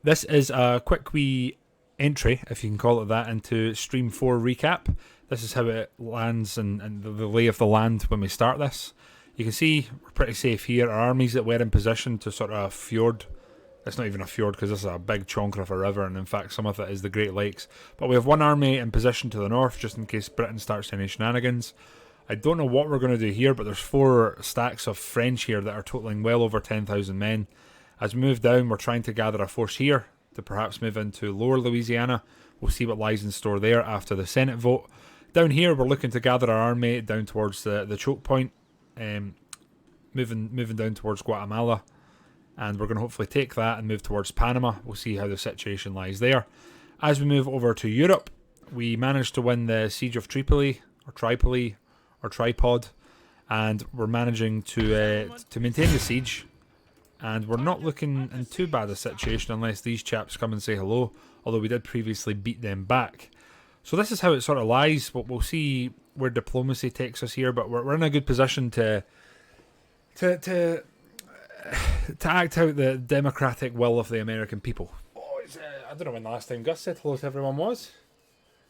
This is a quick wee entry, if you can call it that, into Stream 4 recap. This is how it lands and the lay of the land when we start this. You can see we're pretty safe here. Our armies that were in position to sort of fjord. It's not even a fjord because this is a big chonker of a river, and in fact some of it is the Great Lakes. But we have one army in position to the north just in case Britain starts any shenanigans. I don't know what we're going to do here, but there's 4 stacks of French here that are totaling well over 10,000 men. As we move down, we're trying to gather a force here to perhaps move into lower Louisiana. We'll see what lies in store there after the Senate vote. Down here, we're looking to gather our army down towards the choke point, moving down towards Guatemala. And we're going to hopefully take that and move towards Panama. We'll see how the situation lies there. As we move over to Europe, we managed to win the Siege of Tripoli, or Tripod, and we're managing to maintain the siege. And we're not looking in too bad a situation unless these chaps come and say hello, although we did previously beat them back. So this is how it sort of lies. We'll see where diplomacy takes us here, but we're in a good position to act out the democratic will of the American people. Oh, I don't know when the last time Gus said hello to everyone was.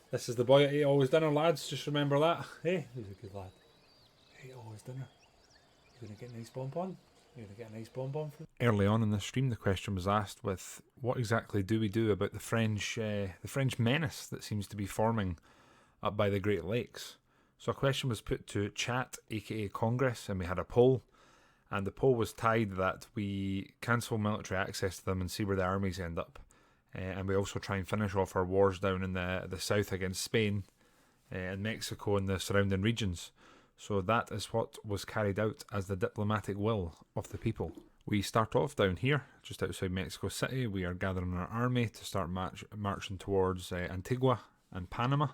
This is the boy that ate always dinner, lads. Just remember that. Hey, he's a good lad. Ate always dinner. You gonna get a nice bonbon? You gonna get a nice bonbon for? Early on in the stream, the question was asked with what exactly do we do about the French menace that seems to be forming up by the Great Lakes. So a question was put to chat, aka Congress, and we had a poll. And the poll was tied that we cancel military access to them and see where the armies end up. And we also try and finish off our wars down in the south against Spain and Mexico and the surrounding regions. So that is what was carried out as the diplomatic will of the people. We start off down here, just outside Mexico City. We are gathering our army to start marching towards Antigua and Panama.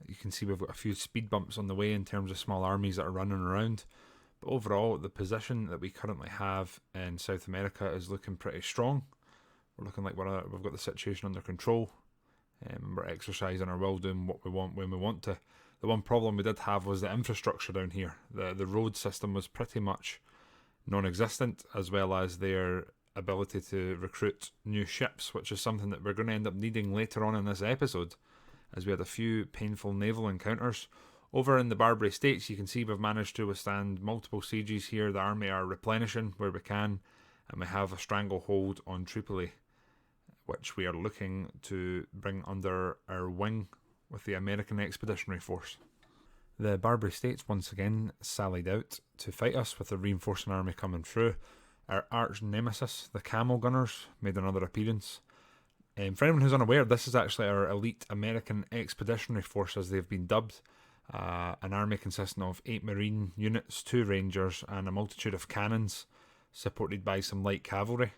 You can see we've got a few speed bumps on the way in terms of small armies that are running around. But overall, the position that we currently have in South America is looking pretty strong. We're looking like we've got the situation under control. We're exercising our will, doing what we want when we want to. The one problem we did have was the infrastructure down here. The road system was pretty much non-existent, as well as their ability to recruit new ships, which is something that we're going to end up needing later on in this episode, as we had a few painful naval encounters. Over in the Barbary States, you can see we've managed to withstand multiple sieges here. The army are replenishing where we can, and we have a stranglehold on Tripoli, which we are looking to bring under our wing with the American Expeditionary Force. The Barbary States once again sallied out to fight us with a reinforcing army coming through. Our arch nemesis, the Camel Gunners, made another appearance. For anyone who's unaware, this is actually our elite American Expeditionary Force, as they've been dubbed. An army consisting of 8 marine units, 2 rangers, and a multitude of cannons, supported by some light cavalry.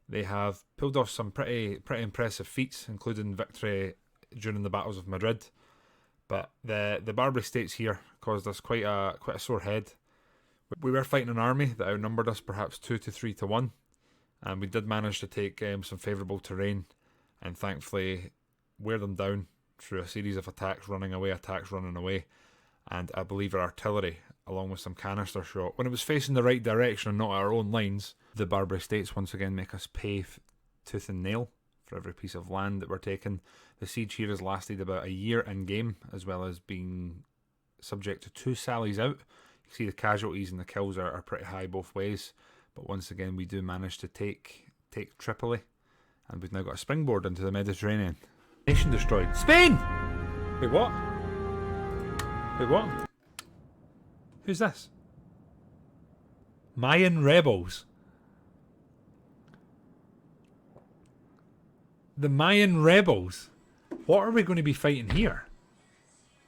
They have pulled off some pretty impressive feats, including victory during the battles of Madrid. But the Barbary States here caused us quite a sore head. We were fighting an army that outnumbered us perhaps 2 to 3 to 1, and we did manage to take some favourable terrain and thankfully wear them down through a series of attacks running away, and I believe our artillery, along with some canister shot, when it was facing the right direction and not our own lines. The Barbary States once again make us pay tooth and nail for every piece of land that we're taking. The siege here has lasted about a year in game, as well as being subject to 2 sallies out. You can see the casualties and the kills are pretty high both ways, but once again we do manage to take Tripoli, and we've now got a springboard into the Mediterranean. Nation destroyed. Spain! Wait, what? Who's this? Mayan rebels. The Mayan rebels. What are we going to be fighting here?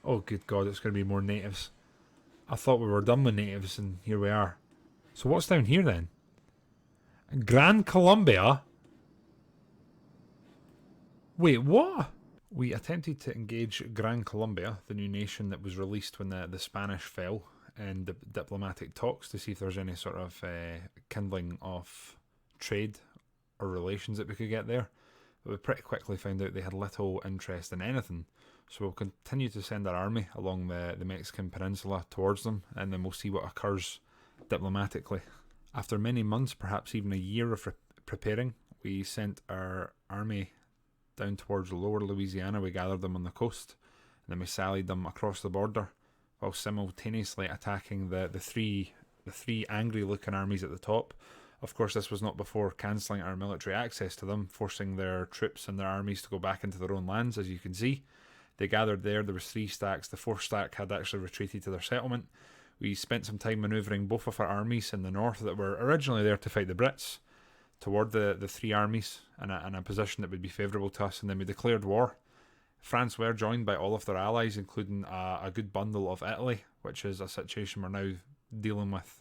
Oh, good God, it's going to be more natives. I thought we were done with natives, and here we are. So what's down here then? Gran Colombia? Wait, what? We attempted to engage Gran Colombia, the new nation that was released when the Spanish fell, in diplomatic talks to see if there's any sort of kindling of trade or relations that we could get there. But we pretty quickly found out they had little interest in anything. So we'll continue to send our army along the Mexican Peninsula towards them, and then we'll see what occurs diplomatically. After many months, perhaps even a year of preparing, we sent our army down towards lower Louisiana. We gathered them on the coast, and then we sallied them across the border, while simultaneously attacking the three angry looking armies at the top. Of course, this was not before cancelling our military access to them, forcing their troops and their armies to go back into their own lands. As you can see, they gathered there. There was 3 stacks. The 4th stack had actually retreated to their settlement. We spent some time manoeuvring both of our armies in the north that were originally there to fight the Brits toward the 3 armies in a position that would be favourable to us, and then we declared war. France were joined by all of their allies, including a good bundle of Italy, which is a situation we're now dealing with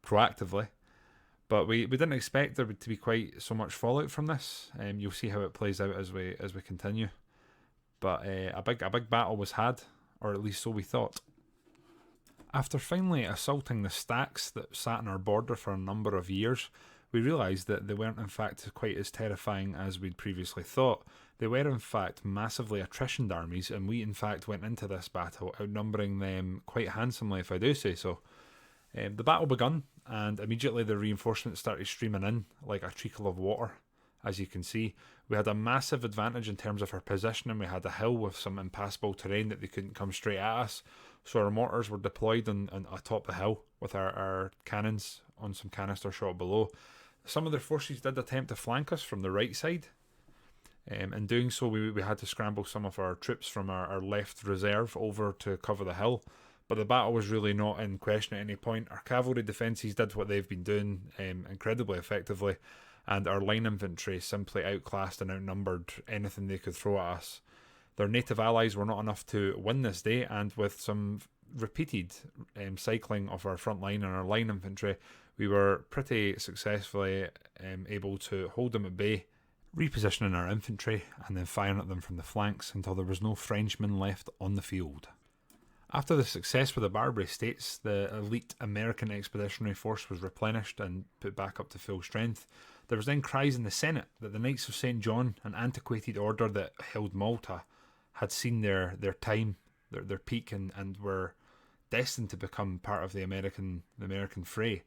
proactively. But we didn't expect there to be quite so much fallout from this. You'll see how it plays out as we continue. But a big battle was had, or at least so we thought. After finally assaulting the stacks that sat on our border for a number of years, we realised that they weren't in fact quite as terrifying as we'd previously thought. They were in fact massively attritioned armies, and we in fact went into this battle outnumbering them quite handsomely, if I do say so. The battle begun, and immediately the reinforcements started streaming in like a trickle of water. As you can see, we had a massive advantage in terms of our positioning. We had a hill with some impassable terrain that they couldn't come straight at us, so our mortars were deployed on atop the hill with our cannons on some canister shot below. Some of their forces did attempt to flank us from the right side. In doing so, we had to scramble some of our troops from our left reserve over to cover the hill. But the battle was really not in question at any point. Our cavalry defences did what they've been doing incredibly effectively, and our line infantry simply outclassed and outnumbered anything they could throw at us. Their native allies were not enough to win this day, and with some repeated cycling of our front line and our line infantry, we were pretty successfully able to hold them at bay, repositioning our infantry and then firing at them from the flanks until there was no Frenchmen left on the field. After the success with the Barbary States, the elite American expeditionary force was replenished and put back up to full strength. There was then cries in the Senate that the Knights of St. John, an antiquated order that held Malta, had seen their time, their peak, and were destined to become part of the American fray.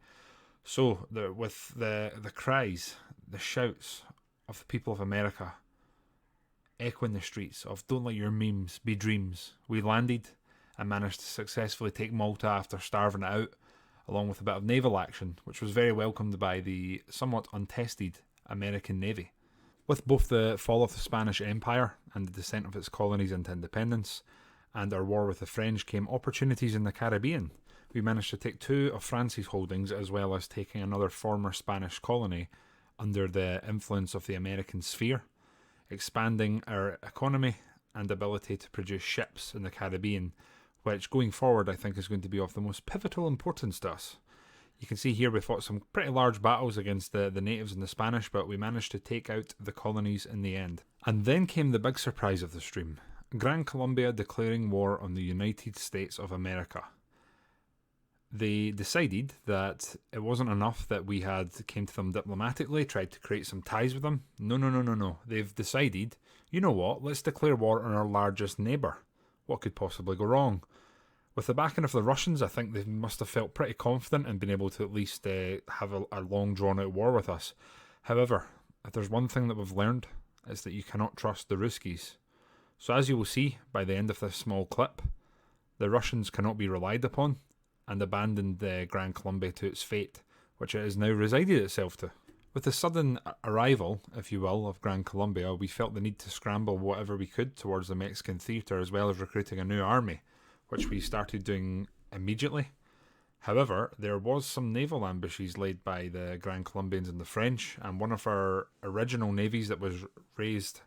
So, with the cries, the shouts of the people of America echoing the streets of "Don't let your memes be dreams," we landed and managed to successfully take Malta after starving it out, along with a bit of naval action, which was very welcomed by the somewhat untested American Navy. With both the fall of the Spanish Empire and the descent of its colonies into independence, and our war with the French, came opportunities in the Caribbean. We managed to take 2 of France's holdings, as well as taking another former Spanish colony under the influence of the American sphere, expanding our economy and ability to produce ships in the Caribbean, which going forward I think is going to be of the most pivotal importance to us. You can see here we fought some pretty large battles against the natives and the Spanish, but we managed to take out the colonies in the end. And then came the big surprise of the stream: Gran Colombia declaring war on the United States of America. They decided that it wasn't enough that we had came to them diplomatically, tried to create some ties with them. No. They've decided, you know what, let's declare war on our largest neighbour. What could possibly go wrong? With the backing of the Russians, I think they must have felt pretty confident in being able to at least have a long drawn out war with us. However, if there's one thing that we've learned, it's that you cannot trust the Ruskies. So as you will see by the end of this small clip, the Russians cannot be relied upon, and abandoned Gran Colombia to its fate, which it has now resided itself to. With the sudden arrival, if you will, of Gran Colombia, we felt the need to scramble whatever we could towards the Mexican theatre, as well as recruiting a new army, which we started doing immediately. However, there was some naval ambushes laid by the Gran Colombians and the French, and one of our original navies that was raised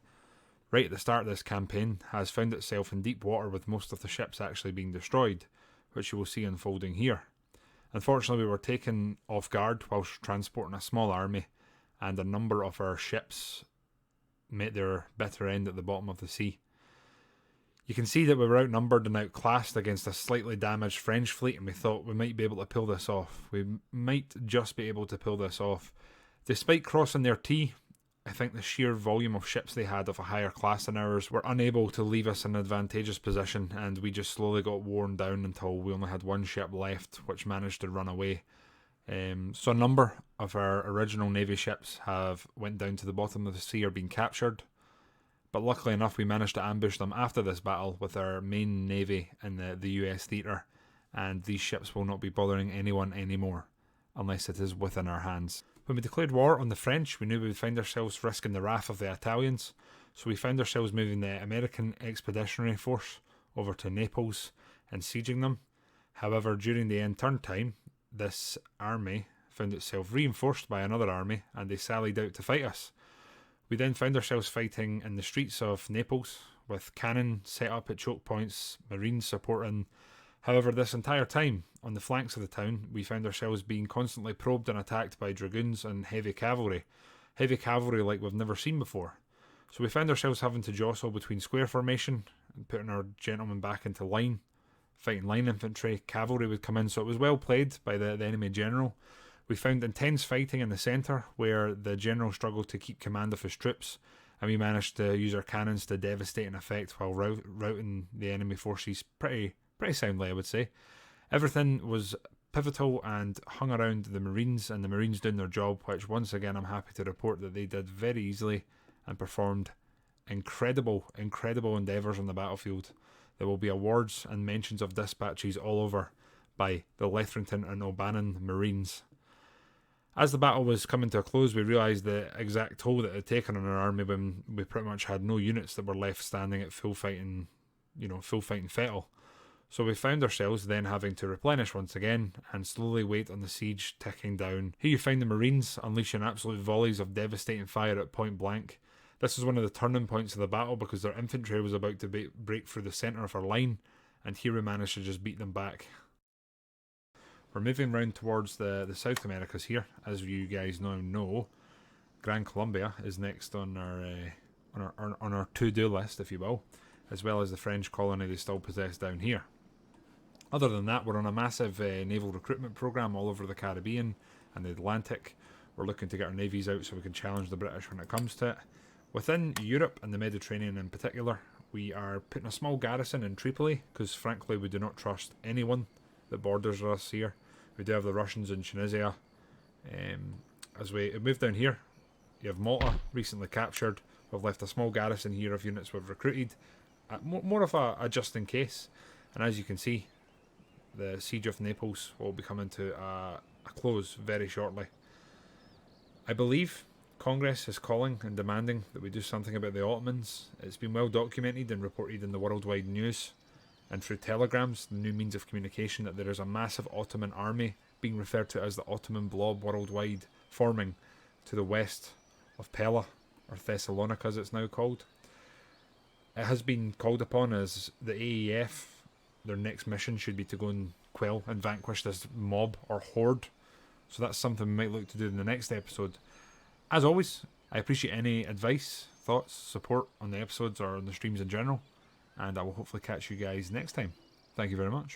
right at the start of this campaign has found itself in deep water, with most of the ships actually being destroyed, which you will see unfolding here. Unfortunately, we were taken off guard whilst transporting a small army, and a number of our ships met their bitter end at the bottom of the sea. You can see that we were outnumbered and outclassed against a slightly damaged French fleet, and we thought we might be able to pull this off. We might just be able to pull this off. Despite crossing their T, I think the sheer volume of ships they had of a higher class than ours were unable to leave us in an advantageous position, and we just slowly got worn down until we only had one ship left, which managed to run away. So a number of our original Navy ships have went down to the bottom of the sea or been captured. But luckily enough, we managed to ambush them after this battle with our main navy in the US theatre, and these ships will not be bothering anyone anymore, unless it is within our hands. When we declared war on the French, we knew we would find ourselves risking the wrath of the Italians, so we found ourselves moving the American Expeditionary Force over to Naples and sieging them. However, during the end turn time, this army found itself reinforced by another army, and they sallied out to fight us. We then found ourselves fighting in the streets of Naples, with cannon set up at choke points, marines supporting. However, this entire time, on the flanks of the town, we found ourselves being constantly probed and attacked by dragoons and heavy cavalry. Heavy cavalry like we've never seen before. So we found ourselves having to jostle between square formation and putting our gentlemen back into line. Fighting line infantry, cavalry would come in, so it was well played by the enemy general. We found intense fighting in the centre, where the general struggled to keep command of his troops, and we managed to use our cannons to devastating effect while routing the enemy forces pretty soundly, I would say. Everything was pivotal and hung around the Marines, and the Marines doing their job, which once again I'm happy to report that they did very easily and performed incredible endeavours on the battlefield. There will be awards and mentions of dispatches all over by the Letherington and O'Bannon Marines. As the battle was coming to a close, we realised the exact toll that it had taken on our army when we pretty much had no units that were left standing at full fighting fettle. So we found ourselves then having to replenish once again and slowly wait on the siege ticking down. Here you find the Marines unleashing absolute volleys of devastating fire at point blank. This was one of the turning points of the battle because their infantry was about to break through the centre of our line, and here we managed to just beat them back. We're moving round towards the South Americas here. As you guys now know, Gran Colombia is next on our to-do list, if you will, as well as the French colony they still possess down here. Other than that, we're on a massive naval recruitment programme all over the Caribbean and the Atlantic. We're looking to get our navies out so we can challenge the British when it comes to it. Within Europe and the Mediterranean in particular, we are putting a small garrison in Tripoli because frankly we do not trust anyone that borders us here. We do have the Russians in Tunisia. As we move down here, you have Malta, recently captured. We've left a small garrison here of units we've recruited. More of a just in case. And as you can see, the siege of Naples will be coming to a close very shortly. I believe Congress is calling and demanding that we do something about the Ottomans. It's been well documented and reported in the worldwide news and through telegrams, the new means of communication, that there is a massive Ottoman army, being referred to as the Ottoman blob worldwide, forming to the west of Pella, or Thessalonica as it's now called. It has been called upon as the A.E.F, their next mission should be to go and quell and vanquish this mob or horde. So that's something we might look to do in the next episode. As always, I appreciate any advice, thoughts, support on the episodes or on the streams in general, and I will hopefully catch you guys next time. Thank you very much.